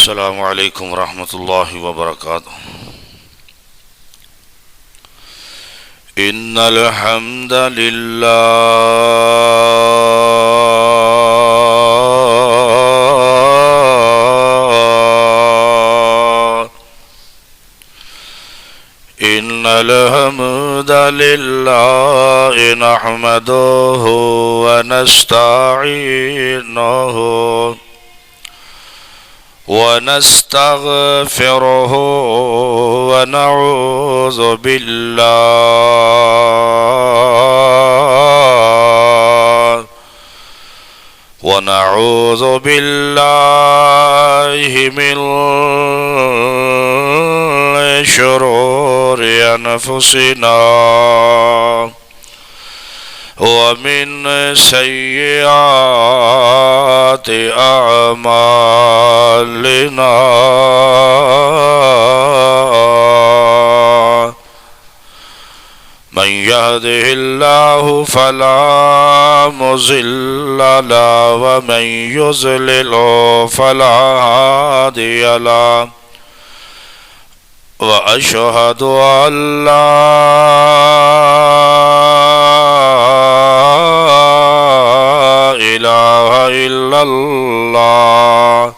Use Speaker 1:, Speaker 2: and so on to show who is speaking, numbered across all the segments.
Speaker 1: السلام علیکم ورحمۃ اللہ وبرکاتہ۔ ان الحمد للہ ان الحمد للہ نحمدہ ونستعینہ ونستغفره ونعوذ بالله من شرور أنفسنا ومن سيئات أعمالنا، من يهده الله فلا مضل له ومن يضلل فلا هادي له، وأشهد أن لا إله إلا الله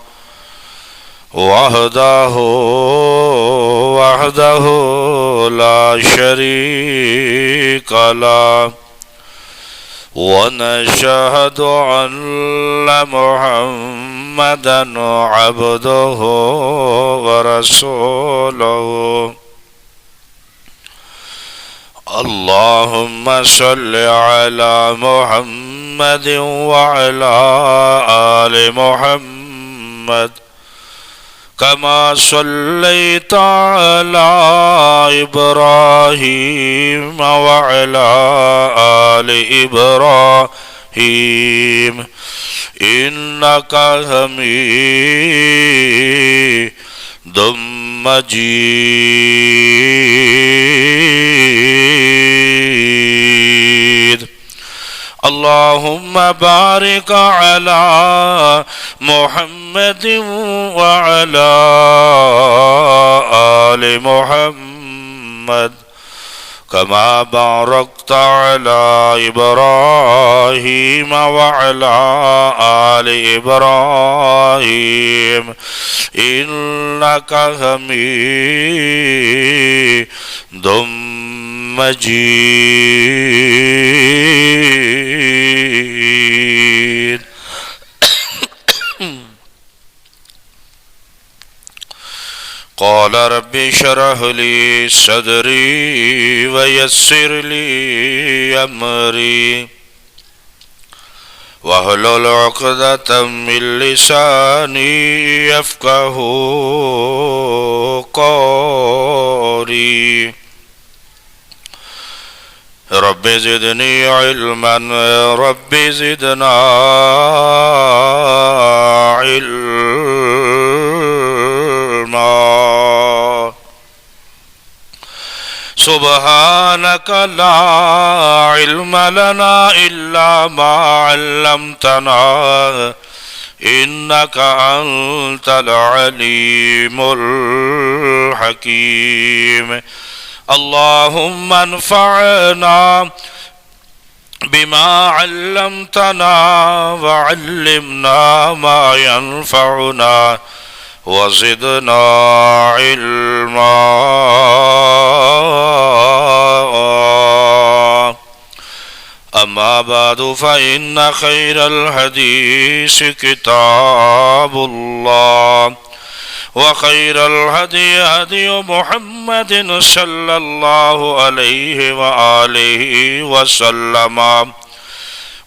Speaker 1: وحده لا شريك له، ونشهد أن محمدا عبده ورسوله. اللهم صل على محمد وعلى آل محمد كما صليت على إبراهيم وعلى آل إبراهيم إنك حميد مجيد. اللهم بارك على محمد وعلى آل محمد كما باركت على إبراهيم وعلى آل إبراهيم إنك حميد مجيد. قال رب اشرح لي صدري ويسر لي أمري واحلل عقدة من لساني يفقهوا قولي. رب زدني علما رب زدنا علما. سبحانك لا علم لنا إلا ما علمتنا إنك أنت العليم الحكيم. اللهم انفعنا بما علمتنا وعلمنا ما ينفعنا وزدنا علما. أما بعد فإن خير الحديث كتاب الله وخير الهدي هدي محمد صلى الله عليه وآله وسلم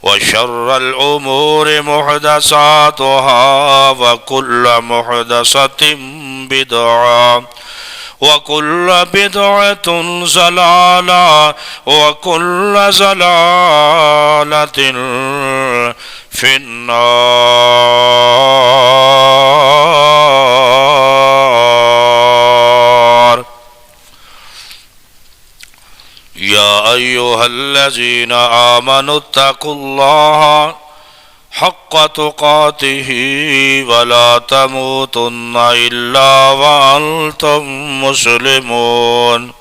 Speaker 1: وشر الأمور محدثاتها وكل محدثة بدعة وكل بدعة ضلالة وكل ضلالة في النار. يا أيها الذين آمنوا اتقوا الله حق تقاته ولا تموتن إلا وأنتم مسلمون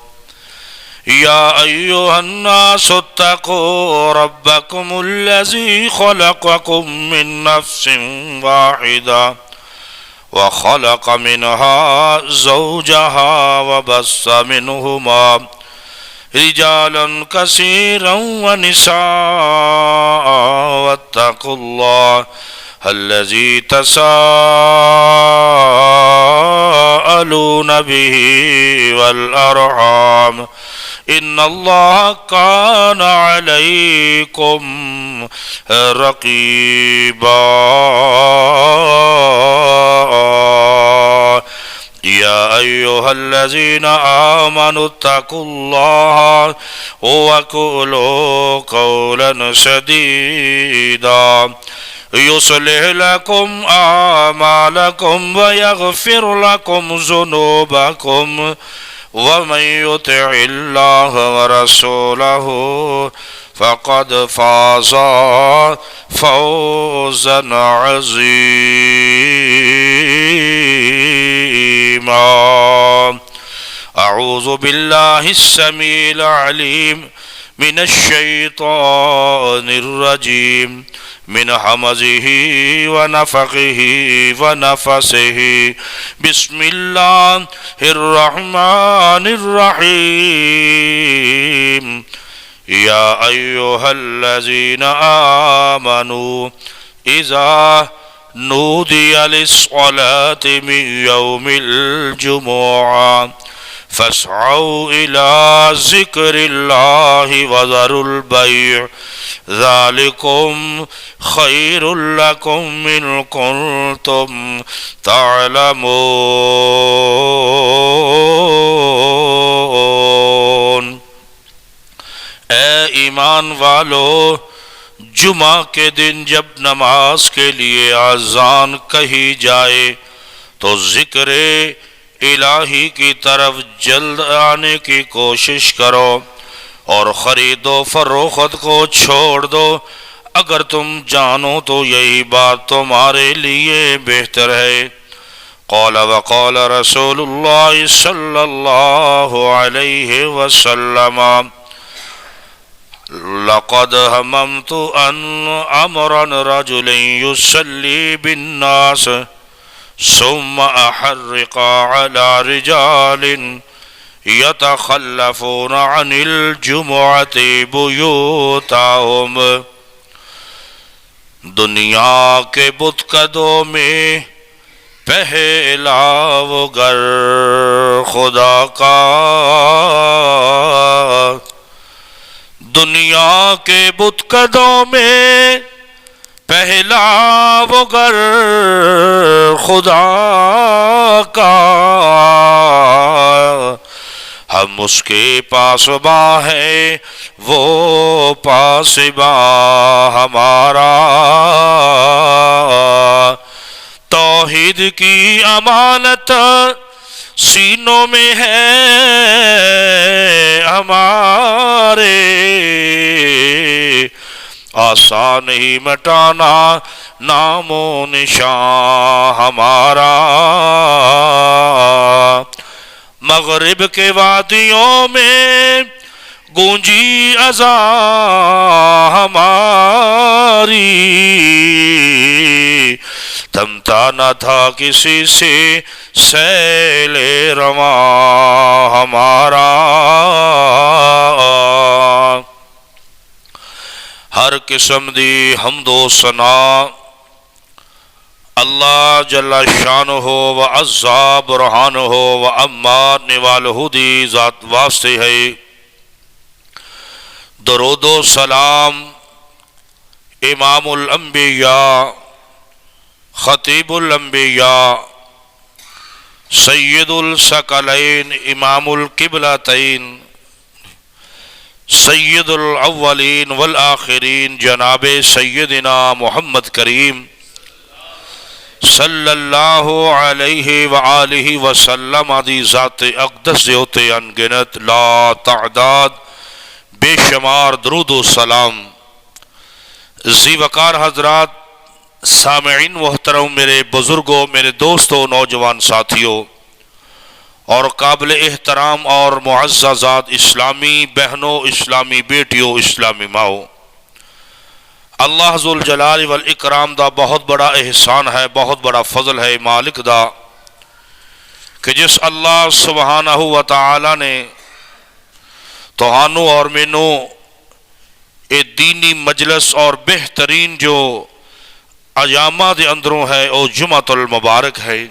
Speaker 1: يا أيها الناس اتقوا ربكم الذي خلقكم من نفس واحدة وخلق منها زوجها وبث منهما رجالا كثيرا ونساء واتقوا الله الذي تساءلون به والأرحام إن الله كان عليكم رقيبا يا أيها الذين آمنوا اتقوا الله وقولوا قولا سديدا يصلح لكم أعمالكم ويغفر لكم ذنوبكم ومن يطع الله ورسوله فقد فاز فوزا عظيما أعوذ بالله السميع العليم من الشيطان الرجيم من همزه ونفخه ونفسه بسم الله الرحمن الرحيم يا أيها الذين آمنوا إذا نودي للصلاة من يوم الجمعة فاسعوا إلى ذكر الله وذروا البيع ذلكم خير لكم إن كنتم تعلمون اے ایمان والو، جمعہ کے دن جب نماز کے لیے اذان کہی جائے تو ذکر الہی کی طرف جلد آنے کی کوشش کرو اور خرید و فروخت کو چھوڑ دو، اگر تم جانو تو یہی بات تمہارے لیے بہتر ہے۔ قال وقال رسول اللہ صلی اللہ علیہ وسلم لقد هممت ان امرا رجل يصلي بالناس ثم احرق على رجال يتخلفون عن الجمعة بيوتهم۔ دنیا کے بت قدوں میں پہلا وہ گھر خدا کا، دنیا کے بت قدوں میں پہلا وہ گھر خدا کا، ہم اس کے پاسباں ہیں وہ پاسباں ہمارا، توحید کی امانت سینوں میں ہے ہمارے، آسان نہیں مٹانا نام و نشان ہمارا، مغرب کے وادیوں میں گونجی اذان ہماری، تھمتا نہ تھا کسی سے سیل رواں ہمارا، ہر قسم دی حمد و ثنا اللہ جل شانہ و عزا برہانہ و اما نوالہ دی ذات واسطے ہے۔ درود و سلام امام الانبیاء خطیب الانبیاء سید الثقلین امام القبلتین سید الاولین والآخرین جناب سیدنا محمد کریم صلی اللہ علیہ وآلہ وسلم دی ذات اقدس دیوتے انگنت لا تعداد بے شمار درود و سلام۔ ذی وقار حضرات، سامعین محترم، میرے بزرگوں، میرے دوستوں، نوجوان ساتھیوں اور قابل احترام اور معززات اسلامی بہنوں، اسلامی بیٹیوں، اسلامی ماؤں، اللہ ذوالجلال والاکرام دا بہت بڑا احسان ہے، بہت بڑا فضل ہے مالک دا کہ جس اللہ سبحانہ و تعالی نے توہانوں اور مینوں ایک دینی مجلس اور بہترین جو ایامہ دے اندروں ہے او جمعۃ المبارک ہے۔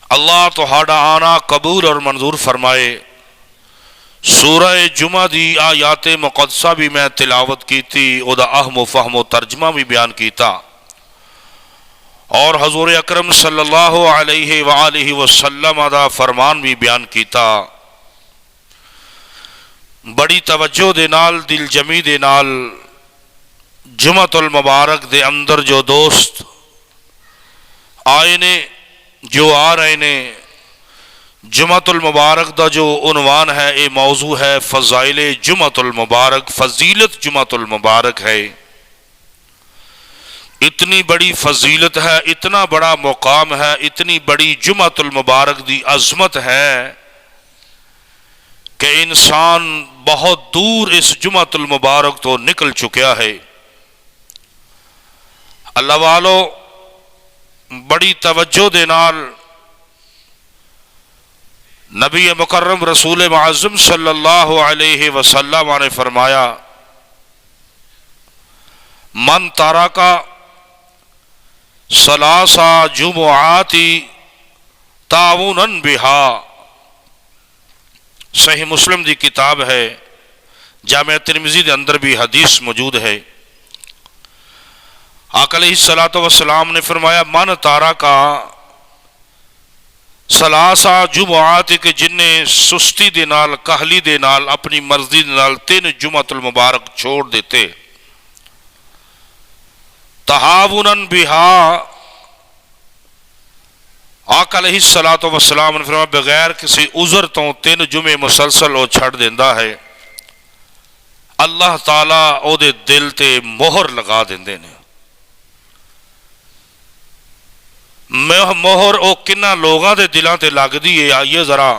Speaker 1: اللہ تہاڈا آنا قبول اور منظور فرمائے۔ سورہ جمعہ دی آیات مقدسہ بھی میں تلاوت کی تھی، او دا اہم و فہم و ترجمہ بھی بیان کیتا، اور حضور اکرم صلی اللہ علیہ وآلہ وسلم دا فرمان بھی بیان کیتا۔ بڑی توجہ دے نال، دل جمی دے نال جمعۃ المبارک دے اندر جو دوست آئے نے، جو آ رہے نے، جمعۃ المبارک دا جو عنوان ہے، یہ موضوع ہے فضائل جمعۃ المبارک، فضیلت جمعۃ المبارک ہے۔ اتنی بڑی فضیلت ہے، اتنا بڑا مقام ہے، اتنی بڑی جمعۃ المبارک دی عظمت ہے کہ انسان بہت دور اس جمعۃ المبارک تو نکل چکیا ہے۔ اللہ والو بڑی توجہ دے نال نبی مکرم رسول معظم صلی اللہ علیہ وسلم نے فرمایا، من ترک ثلاث جمعات تعاونا بہا، صحیح مسلم دی کتاب ہے، جامع ترمذی دے اندر بھی حدیث موجود ہے۔ آقا علیہ الصلوۃ والسلام نے فرمایا، من ترک ثلاث جمعات، کہ جن نے سستی دے نال، کاہلی دے نال، اپنی مرضی دے نال 3 جمعۃ المبارک چھوڑ دیتے، تہاونا بہا، آقا علیہ الصلوۃ والسلام نے فرمایا بغیر کسی عذر تو 3 جمعے مسلسل وہ چھڑ دیندہ ہے، اللہ تعالیٰ او دے دل تے مہر لگا دیندے نے۔ مہر او کنہ لوگاں دے دلاں تے لگ دی ہے، آئیے ذرا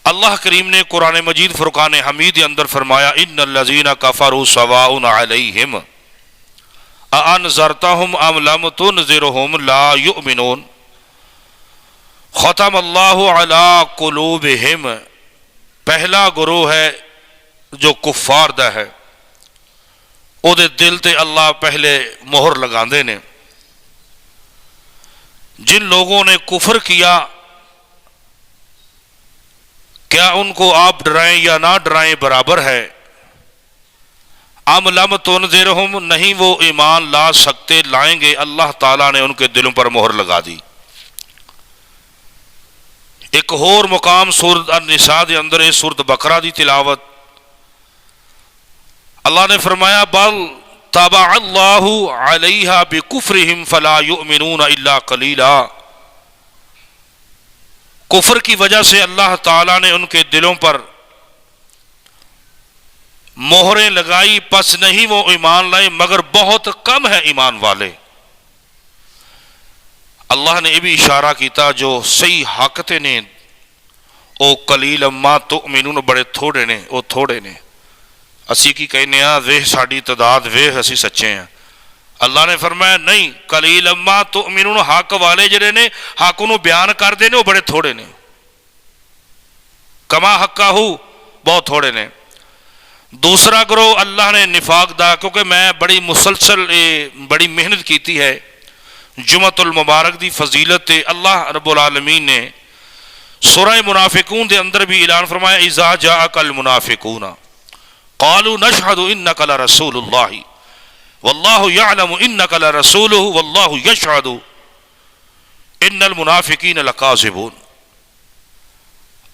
Speaker 1: اللہ کریم نے قرآن مجید فرقان حمید اندر فرمایا، ان الذین کفروا سواء علیہم اانذرتہم ام لم تنذرہم لا یؤمنون، ختم اللہ علی قلوبہم، پہلا گروہ ہے جو کفار دا ہے، او دے دل تے اللہ پہلے مہر لگاندے نے۔ جن لوگوں نے کفر کیا، کیا ان کو آپ ڈرائیں یا نہ ڈرائیں برابر ہے؟ ام لم تنذرہم، نہیں وہ ایمان لا سکتے، لائیں گے، اللہ تعالیٰ نے ان کے دلوں پر مہر لگا دی۔ ایک اور مقام سورۃ النساء دے اندر ہے، سورۃ بقرہ دی تلاوت، اللہ نے فرمایا، بل طبع اللہ علیہا بکفرہم فلا یؤمنون الا قلیلا، کفر کی وجہ سے اللہ تعالیٰ نے ان کے دلوں پر مہریں لگائی، پس نہیں وہ ایمان لائے مگر بہت کم ہے ایمان والے۔ اللہ نے یہ بھی اشارہ کیتا، جو صحیح حقتے نے او قلیل ما تؤمنون، بڑے تھوڑے نے، او تھوڑے نے، اسی کی کہنے ہاں ویہ ساڑی تعداد، ویہ اسی سچے ہیں۔ اللہ نے فرمایا نہیں، قلیل ما تؤمنون، حق والے جڑے نے، حق انہوں بیان کر دینے، وہ بڑے تھوڑے نے، کما حقہ ہو، بہت تھوڑے نے۔ دوسرا گروہ اللہ نے نفاق دا، کیونکہ میں بڑی مسلسل بڑی محنت کیتی ہے جمعۃ المبارک دی فضیلت، اللہ رب العالمین نے سورہ منافقون دے اندر بھی اعلان فرمایا، اذا جاءک المنافقون قالوا نشهد انک لرسول اللہ واللہ یعلم انک لرسولہ واللہ یشہد ان المنافقین لکاذبون۔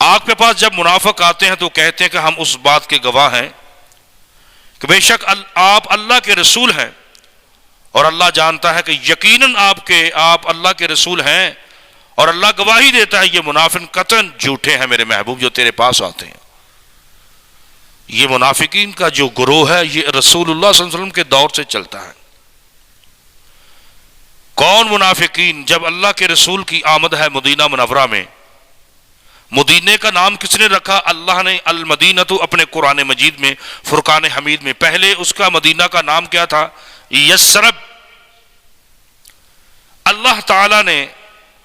Speaker 1: آپ کے پاس جب منافق آتے ہیں تو کہتے ہیں کہ ہم اس بات کے گواہ ہیں کہ بے شک آپ اللہ کے رسول ہیں، اور اللہ جانتا ہے کہ یقیناً آپ اللہ کے رسول ہیں، اور اللہ گواہی دیتا ہے یہ منافق قطعاً جھوٹے ہیں میرے محبوب جو تیرے پاس آتے ہیں۔ یہ منافقین کا جو گروہ ہے یہ رسول اللہ صلی اللہ علیہ وسلم کے دور سے چلتا ہے۔ کون منافقین؟ جب اللہ کے رسول کی آمد ہے مدینہ منورہ میں، مدینے کا نام کس نے رکھا؟ اللہ نے المدینہ اپنے قرآن مجید میں فرقان حمید میں، پہلے اس کا مدینہ کا نام کیا تھا؟ یسرب۔ اللہ تعالیٰ نے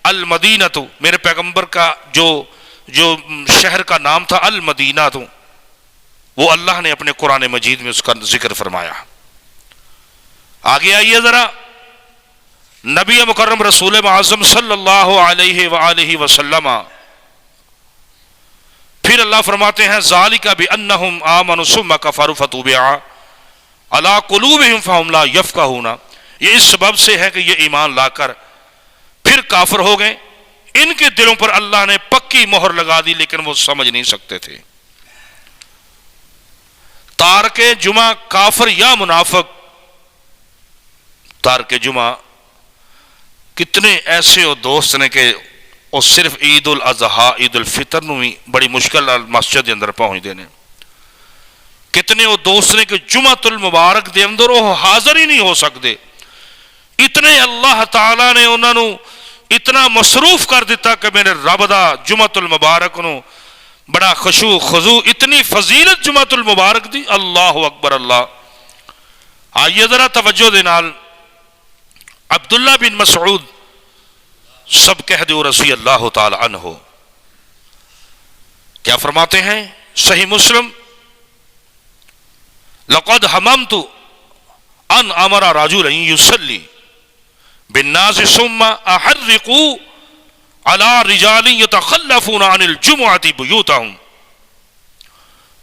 Speaker 1: المدینہ میرے پیغمبر کا جو شہر کا نام تھا المدینہ وہ اللہ نے اپنے قرآن مجید میں اس کا ذکر فرمایا۔ آگے آئیے ذرا، نبی مکرم رسول معظم صلی اللہ علیہ وآلہ وسلم پھر اللہ فرماتے ہیں ذالک بأنہم آمنوا ثم کفروا فتبع علی قلوبہم فہم لا یفقہون، یہ اس سبب سے ہے کہ یہ ایمان لا کر پھر کافر ہو گئے، ان کے دلوں پر اللہ نے پکی مہر لگا دی لیکن وہ سمجھ نہیں سکتے تھے۔ تارک جمعہ کافر یا منافق، تارک جمعہ کتنے ایسے دوست نے کہ وہ صرف عید الاضحیٰ عید الفطر نو بھی بڑی مشکل مسجد اندر پہنچ دینے، کتنے وہ دوست نے کہ جمعۃ المبارک دے اندر وہ حاضر ہی نہیں ہو سکتے، اتنے اللہ تعالیٰ نے انہوں نے اتنا مصروف کر دیتا کہ میرے رب دا جمعۃ المبارک نو بڑا خشوع خضوع، اتنی فضیلت جمعۃ المبارک دی۔ اللہ اکبر اللہ۔ آئیے ذرا توجہ دے نال، عبداللہ بن مسعود سب کہہ دو رضی اللہ تعالی عنہ کیا فرماتے ہیں؟ صحیح مسلم، لقد حممت ان امر رجلا یصلی بالناس ثم احرقوا على رجال يتخلفون عن الجمعة بیوتهم۔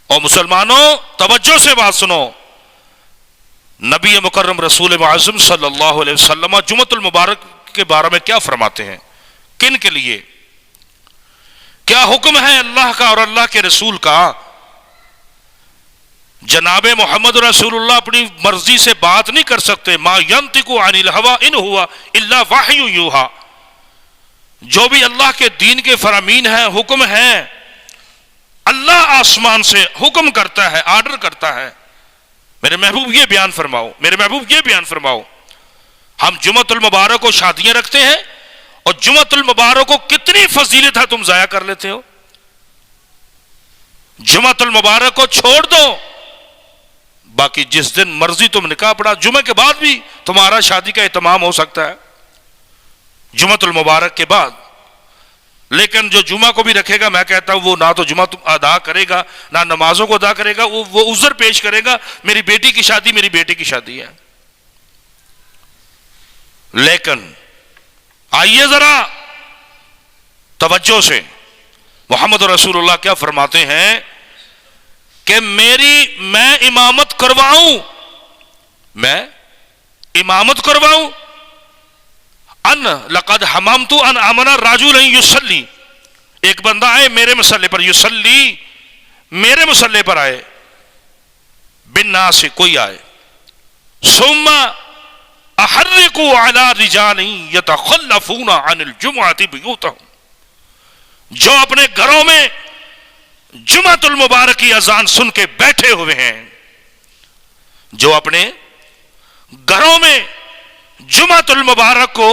Speaker 1: اور مسلمانوں توجہ سے بات سنو، نبی مکرم رسول معظم صلی اللہ علیہ وسلم جمعۃ المبارک کے بارے میں کیا فرماتے ہیں؟ کن کے لیے کیا حکم ہے اللہ کا اور اللہ کے رسول کا؟ جناب محمد رسول اللہ اپنی مرضی سے بات نہیں کر سکتے، ما ینطق عن الہوی ان ہوا الا وحی یوحی، جو بھی اللہ کے دین کے فرامین ہیں، حکم ہیں، اللہ آسمان سے حکم کرتا ہے، آرڈر کرتا ہے، میرے محبوب یہ بیان فرماؤ، میرے محبوب یہ بیان فرماؤ۔ ہم جمعۃ المبارک کو شادیاں رکھتے ہیں اور جمعۃ المبارک کو کتنی فضیلت ہے تم ضائع کر لیتے ہو۔ جمعۃ المبارک کو چھوڑ دو، باقی جس دن مرضی تم نکاح پڑھا، جمعہ کے بعد بھی تمہارا شادی کا اہتمام ہو سکتا ہے جمعۃ المبارک کے بعد، لیکن جو جمعہ کو بھی رکھے گا میں کہتا ہوں وہ نہ تو جمعہ ادا کرے گا نہ نمازوں کو ادا کرے گا، وہ عذر پیش کرے گا میری بیٹی کی شادی میری بیٹے کی شادی ہے۔ لیکن آئیے ذرا توجہ سے، محمد رسول اللہ کیا فرماتے ہیں کہ میں امامت کرواؤں، میں امامت کرواؤں، ان لقد حممت ان امر رجل یصلی، ایک بندہ آئے میرے مصلی پر، یصلی میرے مصلی پر آئے، بالناس کوئی آئے، ثم احرقوا علی رجال یتخلفون عن الجمعۃ بیوتہم، جو اپنے گھروں میں جمعۃ المبارک کی اذان سن کے بیٹھے ہوئے ہیں، جو اپنے گھروں میں جمعۃ المبارک کو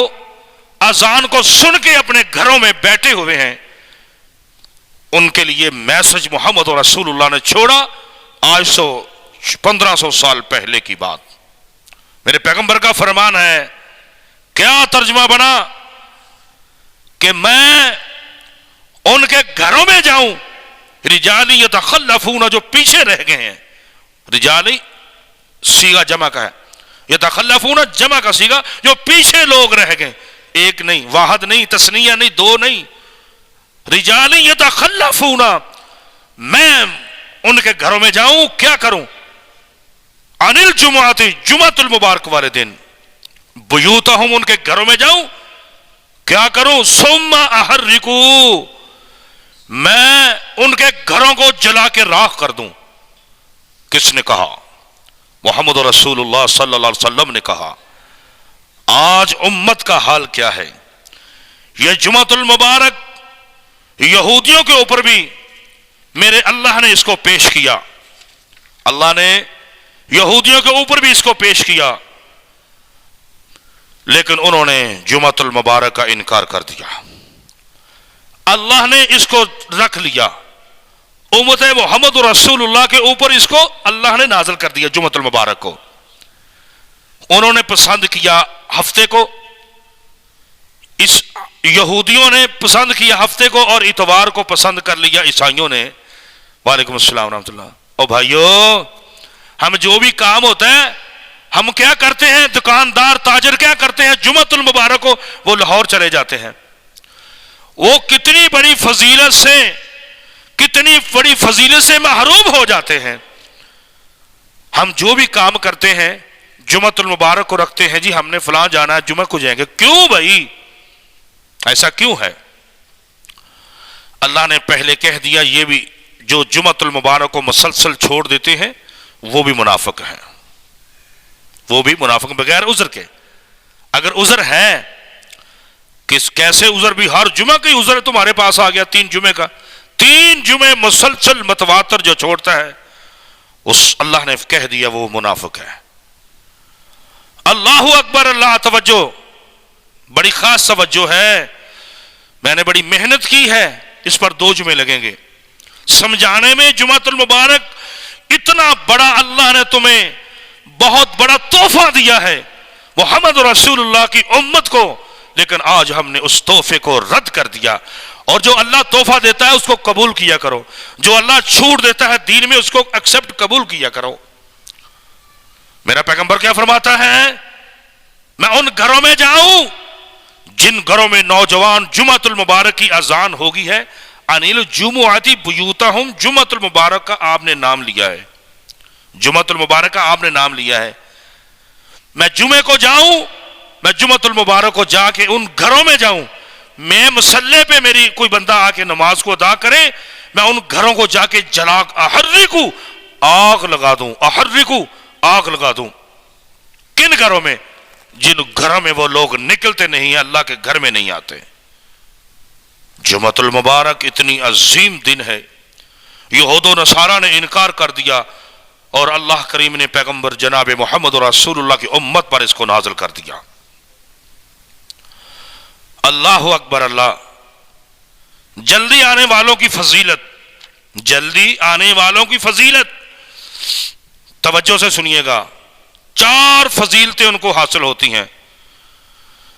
Speaker 1: اذان کو سن کے اپنے گھروں میں بیٹھے ہوئے ہیں، ان کے لیے میسج محمد رسول اللہ نے چھوڑا آج 1500 سال پہلے کی بات۔ میرے پیغمبر کا فرمان ہے، کیا ترجمہ بنا کہ میں ان کے گھروں میں جاؤں، رجالی یتخلفون جو پیچھے رہ گئے ہیں، رجالی سیغہ جمع کا ہے، یتخلفون جمع کا سیغہ جو پیچھے لوگ رہ گئے، ایک نہیں، واحد نہیں، تسنیہ نہیں، دو نہیں، رجالی یتخلفون، میں ان کے گھروں میں جاؤں، کیا کروں؟ عن الجمعۃ، جمعۃ المبارک والے دن، بیوتہم ان کے گھروں میں جاؤں، کیا کروں؟ ثم احرقوا، میں ان کے گھروں کو جلا کے راکھ کر دوں۔ کس نے کہا؟ محمد رسول اللہ صلی اللہ علیہ وسلم نے کہا۔ آج امت کا حال کیا ہے؟ یہ جمعۃ المبارک یہودیوں کے اوپر بھی میرے اللہ نے اس کو پیش کیا، اللہ نے یہودیوں کے اوپر بھی اس کو پیش کیا، لیکن انہوں نے جمعۃ المبارک کا انکار کر دیا۔ اللہ نے اس کو رکھ لیا، امت محمد رسول اللہ کے اوپر اس کو اللہ نے نازل کر دیا جمعۃ المبارک کو۔ انہوں نے پسند کیا ہفتے کو، اس یہودیوں نے پسند کیا ہفتے کو، اور اتوار کو پسند کر لیا عیسائیوں نے۔ وعلیکم السلام ورحمۃ اللہ۔ او بھائیو، ہم جو بھی کام ہوتا ہے ہم کیا کرتے ہیں؟ دکاندار تاجر کیا کرتے ہیں؟ جمعۃ المبارک کو وہ لاہور چلے جاتے ہیں، وہ کتنی بڑی فضیلت سے محروم ہو جاتے ہیں۔ ہم جو بھی کام کرتے ہیں جمعۃ المبارک کو رکھتے ہیں، جی ہم نے فلاں جانا ہے، جمعہ کو جائیں گے۔ کیوں بھائی ایسا کیوں ہے؟ اللہ نے پہلے کہہ دیا یہ بھی جو جمعۃ المبارک کو مسلسل چھوڑ دیتے ہیں وہ بھی منافق ہیں، وہ بھی منافق بغیر عذر کے۔ اگر عذر ہے، کیسے عذر؟ بھی ہر جمعہ کا عذر ہے تمہارے پاس آ گیا، 3 جمعے کا، 3 جمعے مسلسل متواتر جو چھوڑتا ہے اس اللہ نے کہہ دیا وہ منافق ہے۔ اللہ اکبر، اللہ توجہ، بڑی خاص توجہ ہے۔ میں نے بڑی محنت کی ہے، اس پر 2 جمعے لگیں گے سمجھانے میں۔ جمعۃ المبارک اتنا بڑا اللہ نے تمہیں بہت بڑا تحفہ دیا ہے محمد رسول اللہ کی امت کو، لیکن آج ہم نے اس تحفے کو رد کر دیا۔ اور جو اللہ تحفہ دیتا ہے اس کو قبول کیا کرو، جو اللہ چھوٹ دیتا ہے دین میں اس کو ایکسپٹ قبول کیا کرو۔ میرا پیغمبر کیا فرماتا ہے؟ میں ان گھروں میں جاؤں جن گھروں میں نوجوان جمعۃ المبارک کی اذان ہوگی ہے، انیل جمعاتی بیوتہم، جمعۃ المبارک کا آپ نے نام لیا ہے، جمعۃ المبارک کا آپ نے نام لیا ہے۔ میں جمعے کو جاؤں، میں جمعۃ المبارک کو جا کے ان گھروں میں جاؤں، میں مصلی پہ میری کوئی بندہ آ کے نماز کو ادا کرے، میں ان گھروں کو جا کے جلا احرقو، آگ لگا دوں، احرقو، آگ لگا دوں۔ کن گھروں میں؟ جن گھروں میں وہ لوگ نکلتے نہیں ہیں، اللہ کے گھر میں نہیں آتے۔ جمعۃ المبارک اتنی عظیم دن ہے، یہود و نصارہ نے انکار کر دیا، اور اللہ کریم نے پیغمبر جناب محمد رسول اللہ کی امت پر اس کو نازل کر دیا۔ اللہ اکبر، اللہ۔ جلدی آنے والوں کی فضیلت، جلدی آنے والوں کی فضیلت، توجہ سے سنیے گا۔ 4 فضیلتیں ان کو حاصل ہوتی ہیں۔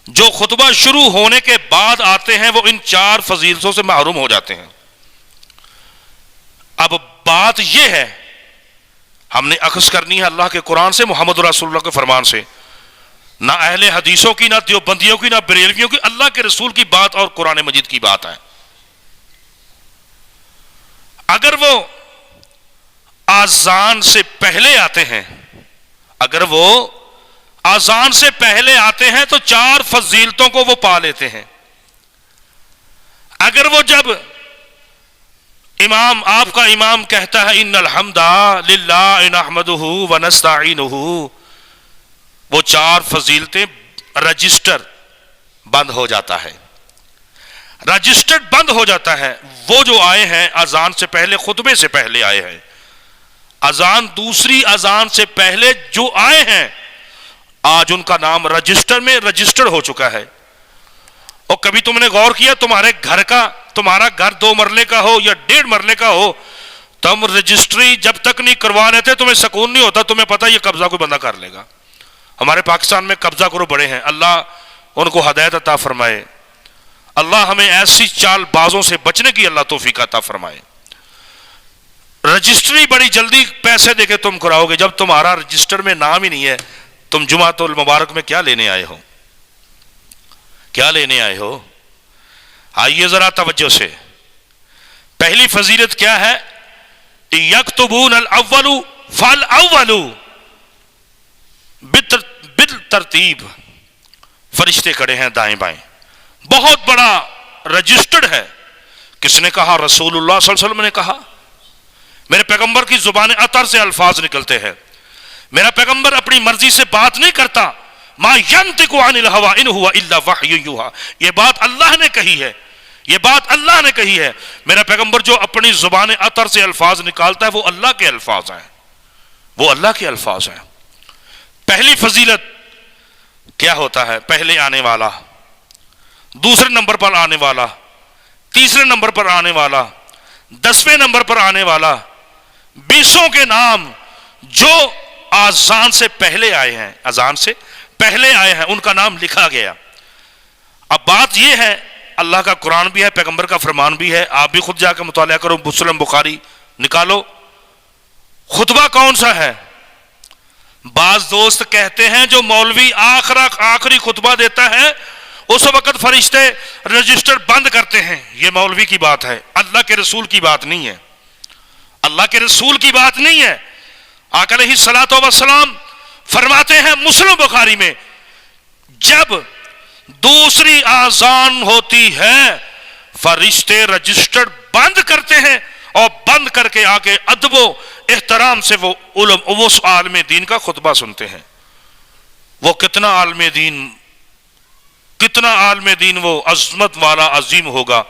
Speaker 1: جو خطبہ شروع ہونے کے بعد آتے ہیں وہ ان 4 فضیلتوں سے محروم ہو جاتے ہیں۔ اب بات یہ ہے، ہم نے اخذ کرنی ہے اللہ کے قرآن سے، محمد رسول اللہ کے فرمان سے، نہ اہل حدیثوں کی، نہ دیوبندیوں کی، نہ بریلویوں کی، اللہ کے رسول کی بات اور قرآن مجید کی بات ہے۔ اگر وہ آذان سے پہلے آتے ہیں، اگر وہ آذان سے پہلے آتے ہیں تو 4 فضیلتوں کو وہ پا لیتے ہیں۔ اگر وہ جب امام، آپ کا امام کہتا ہے ان الحمد للہ نحمدہ ونستعینہ، وہ 4 فضیلتیں رجسٹر بند ہو جاتا ہے، رجسٹر بند ہو جاتا ہے۔ وہ جو آئے ہیں اذان سے پہلے، خطبے سے پہلے آئے ہیں، اذان دوسری اذان سے پہلے جو آئے ہیں، آج ان کا نام رجسٹر میں رجسٹر ہو چکا ہے۔ اور کبھی تم نے غور کیا تمہارے گھر کا، تمہارا گھر 2 مرلے کا ہو یا 1.5 مرلے کا ہو، تم رجسٹری جب تک نہیں کروا لیتے تمہیں سکون نہیں ہوتا، تمہیں پتہ یہ قبضہ کوئی بندہ کر لے گا۔ ہمارے پاکستان میں قبضہ کرو بڑے ہیں، اللہ ان کو ہدایت عطا فرمائے، اللہ ہمیں ایسی چال بازوں سے بچنے کی اللہ توفیق عطا فرمائے۔ رجسٹری بڑی جلدی پیسے دے کے تم کراؤ گے، جب تمہارا رجسٹر میں نام ہی نہیں ہے، تم جمعۃ المبارک میں کیا لینے آئے ہو؟ کیا لینے آئے ہو؟ آئیے ذرا توجہ سے۔ پہلی فضیلت کیا ہے؟ یکتبون الاول فالاول بالترتیب، فرشتے کھڑے ہیں دائیں بائیں، بہت بڑا رجسٹرڈ ہے۔ کس نے کہا؟ رسول اللہ صلی اللہ علیہ وسلم نے کہا۔ میرے پیغمبر کی زبان اطہر سے الفاظ نکلتے ہیں، میرا پیغمبر اپنی مرضی سے بات نہیں کرتا، ما ینطق عن الہوی ان ہوا الا وحی یوحی، یہ بات اللہ نے کہی ہے، یہ بات اللہ نے کہی ہے۔ میرا پیغمبر جو اپنی زبان اطہر سے الفاظ نکالتا ہے وہ اللہ کے الفاظ ہیں۔ وہ اللہ کے الفاظ ہیں۔ پہلی فضیلت کیا ہوتا ہے؟ پہلے آنے والا، دوسرے نمبر پر آنے والا، تیسرے نمبر پر آنے والا، 10ویں نمبر پر آنے والا، 20 کے نام جو اذان سے پہلے آئے ہیں، اذان سے پہلے آئے ہیں، ان کا نام لکھا گیا۔ اب بات یہ ہے، اللہ کا قرآن بھی ہے، پیغمبر کا فرمان بھی ہے، آپ بھی خود جا کے مطالعہ کرو، مسلم بخاری نکالو۔ خطبہ کون سا ہے؟ بعض دوست کہتے ہیں جو مولوی آخری خطبہ دیتا ہے اس وقت فرشتے رجسٹر بند کرتے ہیں، یہ مولوی کی بات ہے، اللہ کے رسول کی بات نہیں ہے، اللہ کے رسول کی بات نہیں ہے۔ آقا علیہ الصلوۃ والسلام فرماتے ہیں مسلم بخاری میں، جب دوسری اذان ہوتی ہے فرشتے رجسٹر بند کرتے ہیں، اور بند کر کے آگے ادب و احترام سے وہ اس عالم دین کا خطبہ سنتے ہیں۔ وہ کتنا عالم دین وہ عظمت والا عظیم ہوگا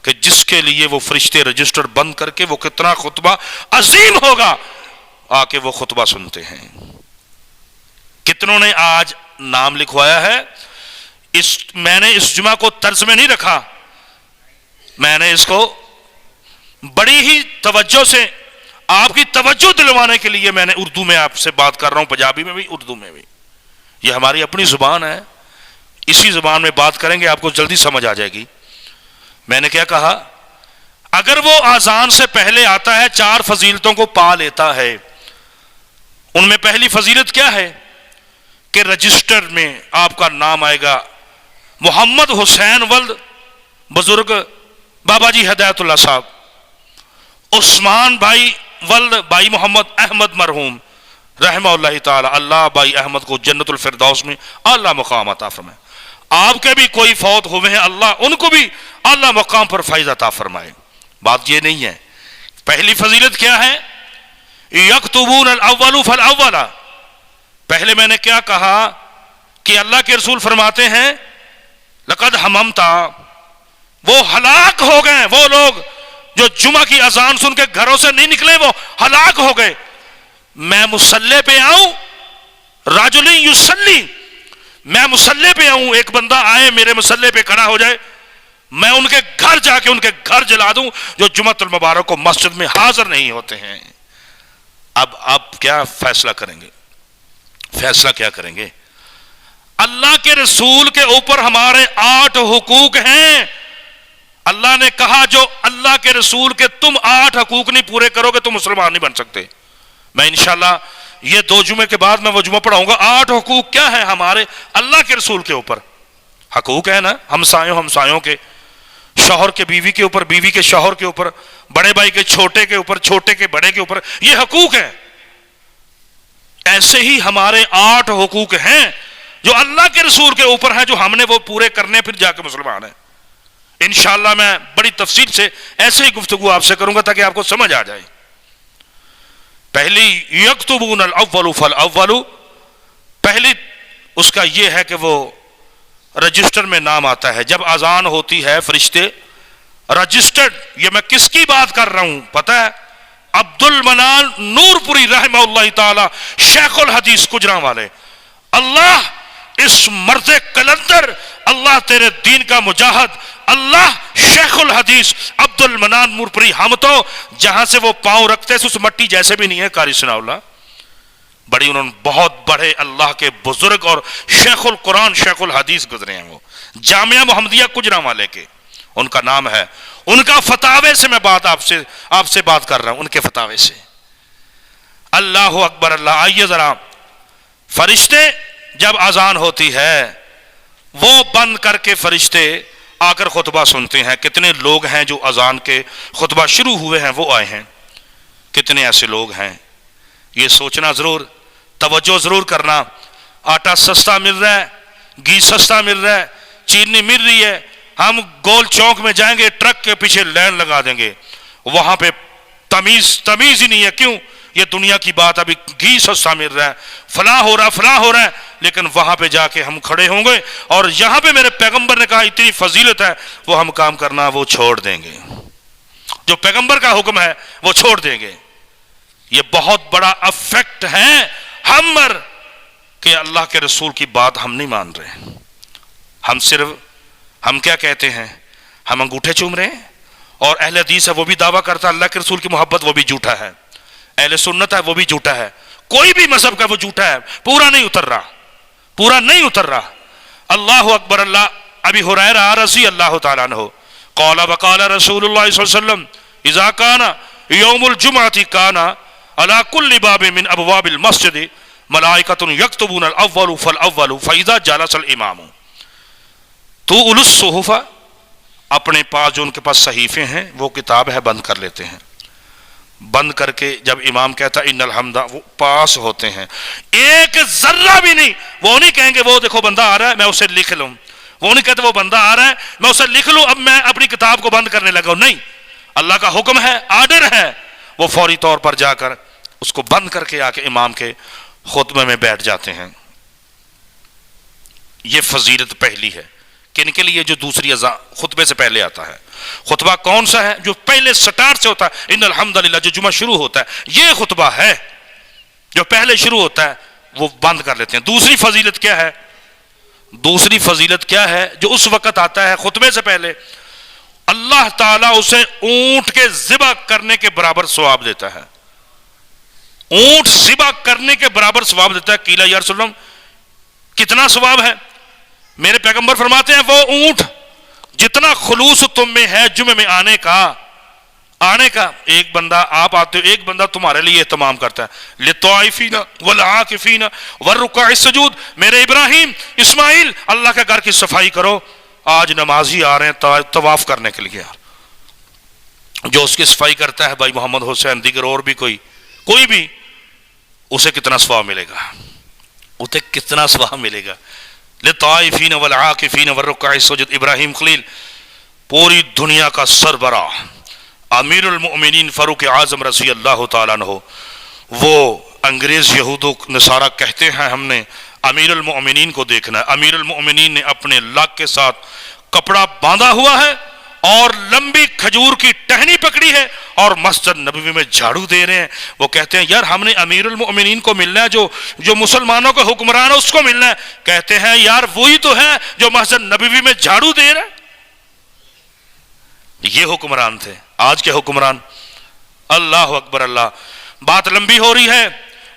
Speaker 1: کہ جس کے لیے وہ فرشتے رجسٹر بند کر کے وہ کتنا خطبہ عظیم ہوگا، آ کے وہ خطبہ سنتے ہیں۔ کتنوں نے آج نام لکھوایا ہے؟ میں نے اس جمعہ کو طرز میں نہیں رکھا، میں نے اس کو بڑی ہی توجہ سے آپ کی توجہ دلوانے کے لیے میں نے اردو میں آپ سے بات کر رہا ہوں، پنجابی میں بھی، اردو میں بھی۔ یہ ہماری اپنی زبان ہے، اسی زبان میں بات کریں گے آپ کو جلدی سمجھ آ جائے گی۔ میں نے کیا کہا؟ اگر وہ اذان سے پہلے آتا ہے 4 فضیلتوں کو پا لیتا ہے۔ ان میں پہلی فضیلت کیا ہے کہ رجسٹر میں آپ کا نام آئے گا محمد حسین ولد بزرگ بابا جی ہدایت اللہ صاحب، عثمان بھائی ولد بھائی محمد احمد مرحوم رحمہ اللہ تعالی، اللہ بھائی احمد کو جنت الفردوس میں اعلیٰ مقام عطا فرمائے۔ آپ کے بھی کوئی فوت ہوئے ہیں، اللہ ان کو بھی اعلیٰ مقام پر فیض عطا فرمائے۔ بات یہ نہیں ہے۔ پہلی فضیلت کیا ہے؟ یکتبون الاول فالاول۔ پہلے میں نے کیا کہا کہ اللہ کے رسول فرماتے ہیں لقد حممت، وہ ہلاک ہو گئے وہ لوگ جو جمعہ کی اذان سن کے گھروں سے نہیں نکلے، وہ ہلاک ہو گئے۔ میں مصلی پہ آؤں، رجل یصلی، میں مصلی پہ آؤں، ایک بندہ آئے میرے مصلی پہ کھڑا ہو جائے، میں ان کے گھر جا کے ان کے گھر جلا دوں جو جمعۃ المبارک کو مسجد میں حاضر نہیں ہوتے ہیں۔ اب آپ کیا فیصلہ کریں گے؟ فیصلہ کیا کریں گے؟ اللہ کے رسول کے اوپر ہمارے 8 حقوق ہیں۔ اللہ نے کہا جو اللہ کے رسول کے تم 8 حقوق نہیں پورے کرو گے تم مسلمان نہیں بن سکتے۔ میں انشاءاللہ یہ 2 جمعے کے بعد میں وہ جمعہ پڑھاؤں گا۔ 8 حقوق کیا ہیں ہمارے اللہ کے رسول کے اوپر؟ حقوق ہے نا، ہمسایوں کے، شوہر کے بیوی کے اوپر، بیوی کے شوہر کے اوپر، بڑے بھائی کے چھوٹے کے اوپر، چھوٹے کے بڑے کے اوپر، یہ حقوق ہیں۔ ایسے ہی ہمارے 8 حقوق ہیں جو اللہ کے رسول کے اوپر ہیں، جو ہم نے وہ پورے کرنے پھر جا کے مسلمان ہیں۔ انشاءاللہ میں بڑی تفصیل سے ایسے ہی گفتگو آپ سے کروں گا تاکہ آپ کو سمجھ آ جائے۔ پہلی یکتبون الاول فالاول، پہلی اس کا یہ ہے کہ وہ رجسٹر میں نام آتا ہے۔ جب اذان ہوتی ہے فرشتے رجسٹرڈ، یہ میں کس کی بات کر رہا ہوں پتہ ہے؟ عبد المنان نور پوری رحمہ اللہ تعالی، شیخ الحدیث گجراں والے۔ اللہ اس مرد کلندر، اللہ تیرے دین کا مجاہد، اللہ شیخ الحدیث عبد المنان نور پوری، ہم تو جہاں سے وہ پاؤں رکھتے اس مٹی جیسے بھی نہیں ہے۔ قاری ثناء اللہ بڑی، انہوں نے بہت بڑے اللہ کے بزرگ اور شیخ القرآن شیخ الحدیث گزرے ہیں، وہ جامعہ محمدیہ گجراں والے کے ان کا نام ہے۔ ان کا فتاوے سے میں بات آپ سے بات کر رہا ہوں، ان کے فتاوے سے۔ اللہ اکبر اللہ۔ آئیے ذرا، فرشتے جب اذان ہوتی ہے وہ بند کر کے فرشتے آ کر خطبہ سنتے ہیں۔ کتنے لوگ ہیں جو اذان کے خطبہ شروع ہوئے ہیں وہ آئے ہیں؟ کتنے ایسے لوگ ہیں؟ یہ سوچنا ضرور، توجہ ضرور کرنا۔ آٹا سستا مل رہا ہے، گھی سستا مل رہا ہے، چینی مل رہی ہے، ہم گول چوک میں جائیں گے ٹرک کے پیچھے لائن لگا دیں گے، وہاں پہ تمیز ہی نہیں ہے۔ کیوں؟ یہ دنیا کی بات، ابھی گھی سستا مل رہا ہے، فلاں ہو رہا ہے، لیکن وہاں پہ جا کے ہم کھڑے ہوں گے اور یہاں پہ میرے پیغمبر نے کہا اتنی فضیلت ہے، وہ ہم کام کرنا وہ چھوڑ دیں گے، جو پیغمبر کا حکم ہے وہ چھوڑ دیں گے۔ یہ بہت بڑا افیکٹ ہے ہم پر کہ اللہ کے رسول کی بات ہم نہیں مان رہے. ہم کیا کہتے ہیں؟ ہم انگوٹھے چوم رہے ہیں. اور اہل حدیث ہے وہ بھی دعویٰ کرتا ہے اللہ کے رسول کی محبت، وہ بھی جھوٹا ہے. اہل سنت ہے وہ بھی جھوٹا ہے. کوئی بھی مذہب کا وہ جھوٹا ہے، پورا نہیں اتر رہا. اللہ اکبر. اللہ ابی ہریرہ رضی اللہ تعالیٰ عنہ قال وقال رسول اللہ صلی اللہ علیہ وسلم اذا كان يوم الجمعة كان على كل باب من ابواب المسجد ملائکۃ یکتبون الاول فالاول فاذا جلس الامام طول الصحف. اپنے پاس جو ان کے پاس صحیفے ہیں وہ کتاب ہے بند کر لیتے ہیں. بند کر کے جب امام کہتا ان الحمد وہ پاس ہوتے ہیں. ایک ذرہ بھی نہیں، وہ نہیں کہیں گے وہ دیکھو بندہ آ رہا ہے میں اسے لکھ لوں. وہ نہیں کہتے وہ بندہ آ رہا ہے میں اسے لکھ لوں اب میں اپنی کتاب کو بند کرنے لگا ہوں. نہیں، اللہ کا حکم ہے، آرڈر ہے. وہ فوری طور پر جا کر اس کو بند کر کے آ کے امام کے خطبے میں بیٹھ جاتے ہیں. یہ فضیلت پہلی ہے. کن کے لیے؟ جو دوسری اذان خطبے سے پہلے آتا ہے. خطبہ کون سا ہے؟ جو پہلے سٹارٹ سے ہوتا ہے، ان الحمدللہ جو جمعہ شروع ہوتا ہے یہ خطبہ ہے. جو پہلے شروع ہوتا ہے وہ بند کر لیتے ہیں. دوسری فضیلت کیا ہے؟ جو اس وقت آتا ہے خطبے سے پہلے اللہ تعالیٰ اسے اونٹ کے ذبح کرنے کے برابر ثواب دیتا ہے. اونٹ ذبح کرنے کے برابر ثواب دیتا ہے. قیل یا رسول اللہ کتنا ثواب ہے؟ میرے پیغمبر فرماتے ہیں وہ اونٹ جتنا خلوص تم میں ہے جمعے میں آنے کا ایک بندہ آپ آتے ہو، ایک بندہ تمہارے لیے اہتمام کرتا ہے للطائفین والعاکفین والرکاع السجود. میرے ابراہیم اسماعیل اللہ کے گھر کی صفائی کرو، آج نمازی آ رہے ہیں طواف کرنے کے لیے. جو اس کی صفائی کرتا ہے بھائی محمد حسین دیگر اور بھی کوئی بھی اسے کتنا ثواب ملے گا. للطائفین والعاکفین والرکاع السجود. ابراہیم خلیل پوری دنیا کا سربراہ امیر المؤمنین فاروق اعظم رضی اللہ تعالیٰ عنہ، وہ انگریز یہود و نصارہ کہتے ہیں ہم نے امیر المؤمنین کو دیکھنا ہے. امیر المؤمنین نے اپنے لاک کے ساتھ کپڑا باندھا ہوا ہے اور لمبی کھجور کی ٹہنی پکڑی ہے اور مسجد نبوی میں جھاڑو دے رہے ہیں. وہ کہتے ہیں یار ہم نے امیر المؤمنین کو ملنا ہے، جو مسلمانوں کا حکمران ہے اس کو ملنا ہے. کہتے ہیں یار وہی تو ہے جو مسجد نبوی میں جھاڑو دے رہے ہیں. یہ حکمران تھے. آج کے حکمران اللہ اکبر. اللہ بات لمبی ہو رہی ہے.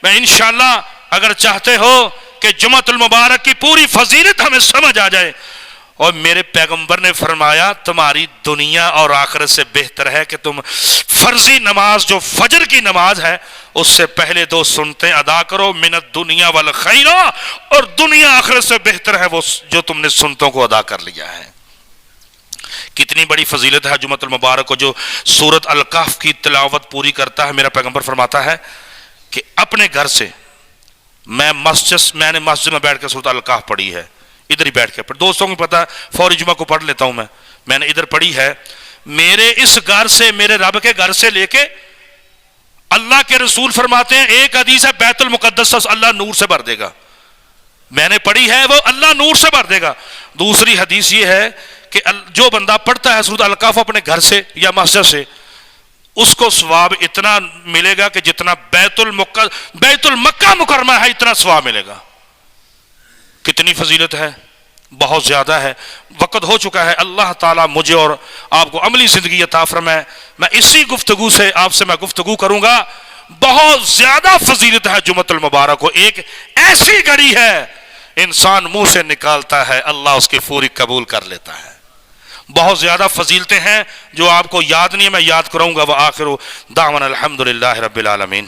Speaker 1: میں انشاءاللہ اگر چاہتے ہو کہ جمعۃ المبارک کی پوری فضیلت ہمیں سمجھ آ جائے، اور میرے پیغمبر نے فرمایا تمہاری دنیا اور آخرت سے بہتر ہے کہ تم فرضی نماز جو فجر کی نماز ہے اس سے پہلے 2 سنتیں ادا کرو من الدنیا والخیر، اور دنیا آخرت سے بہتر ہے وہ جو تم نے سنتوں کو ادا کر لیا ہے. کتنی بڑی فضیلت ہے جمعۃ المبارک کو. جو سورۃ الکہف کی تلاوت پوری کرتا ہے میرا پیغمبر فرماتا ہے کہ اپنے گھر سے میں نے مسجد میں بیٹھ کے سورۃ الکہف پڑھی ہے، ادھر ہی بیٹھ کے دوستوں کو پتا ہے فوری جمعہ کو پڑھ لیتا ہوں میں نے ادھر پڑھی ہے. میرے اس گھر سے، میرے رب کے گھر سے لے کے اللہ کے رسول فرماتے ہیں ایک حدیث ہے بیت المقدس اللہ نور سے بھر دے گا. میں نے پڑھی ہے وہ اللہ نور سے بھر دے گا. دوسری حدیث یہ ہے کہ جو بندہ پڑھتا ہے سورۃ الکہف اپنے گھر سے یا مسجد سے اس کو ثواب اتنا ملے گا کہ جتنا بیت المکہ مکرمہ ہے اتنا ثواب ملے گا. کتنی فضیلت ہے، بہت زیادہ ہے. وقت ہو چکا ہے. اللہ تعالیٰ مجھے اور آپ کو عملی زندگی عطا فرمائے. میں اسی گفتگو سے آپ سے میں گفتگو کروں گا. بہت زیادہ فضیلت ہے جمعۃ المبارک کو. ایک ایسی گھڑی ہے انسان منہ سے نکالتا ہے اللہ اس کی پوری قبول کر لیتا ہے. بہت زیادہ فضیلتیں ہیں جو آپ کو یاد نہیں ہے، میں یاد کراؤں گا. وآخر دعوانا الحمدللہ رب العالمین.